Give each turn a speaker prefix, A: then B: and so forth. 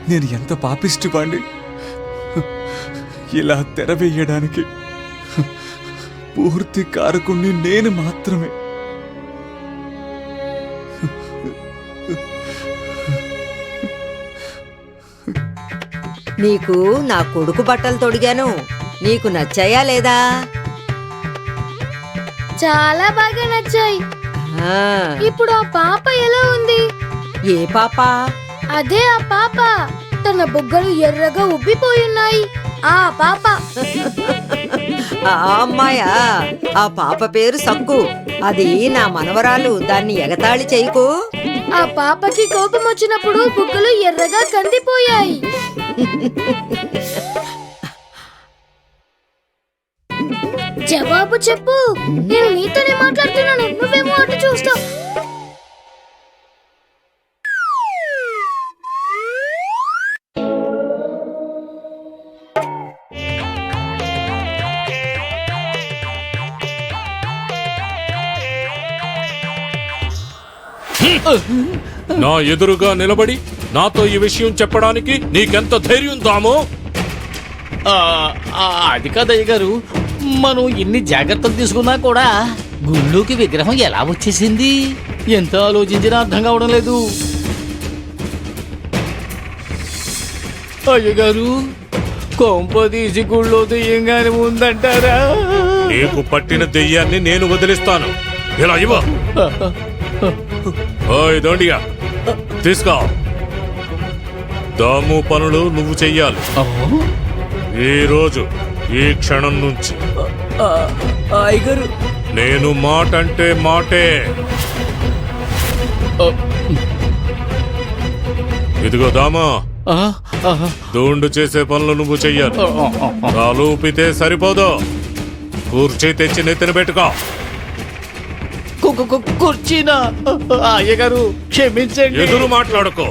A: నేను ఎంత పాపిష్టివాణ్ణి. ఇలా తెరవేయడానికి పూర్తి కారకుణ్ణి నేను మాత్రమే.
B: నీకు నా కొడుకు బట్టలు తొడిగాను, నీకు నచ్చాయా లేదా?
C: చాలా బాగా నచ్చాయి.
B: ఆ,
C: ఇప్పుడు ఆ పాప ఎలా ఉంది?
B: ఏ పాప?
C: అదే ఆ పాప, తన బుగ్గలు ఎర్రగా ఉబ్బిపోయున్నాయి. ఆ పాప.
B: ఆ అమ్మాయా? ఆ పాప పేరు సక్కు. అది నా మనవరాలు, దాన్ని ఎగతాళి చేయకు.
C: ఆ పాపకి కోపం వచ్చినప్పుడు బుగ్గలు ఎర్రగా కందిపోయాయి. జవాబు చెప్పు. నేను నీతోనే మాట్లాడుతున్నాను, నువ్వేమో అటు చూస్తావు.
D: నా ఎదురుగా నిలబడి నాతో ఈ విషయం చెప్పడానికి నీకెంత ధైర్యం దామో?
E: అది కాదయ్య గారు, మనం ఇన్ని జాగ్రత్తలు తీసుకున్నా కూడా గుళ్ళోకి విగ్రహం ఎలా వచ్చేసింది? ఎంత ఆలోచించినా అర్థం కావడం లేదు. అయ్యగారు, కొంప తీసి గుళ్ళో దెయ్యంగానే ఉందంటారా?
D: నీకు పట్టిన దెయ్యాన్ని నేను వదిలిస్తాను. ఇలా ఇవ్వ. ఓయ్ దొండిగా, తీసుకో. దాము పనులు నువ్వు చెయ్యాలి. ఈ రోజు, ఈ క్షణం నుంచి
E: అయ్యగారు,
D: నేను మాట అంటే మాటే. ఇదిగో దామా, దూండు చేసే పనులు నువ్వు చెయ్యాలి. కాలూపితే సరిపోదు, కూర్చీ తెచ్చి నెత్తిన పెట్టుకో.
E: కుర్చీనా? అయ్యగారు క్షమించండి.
D: ఎదురు మాట్లాడుకో.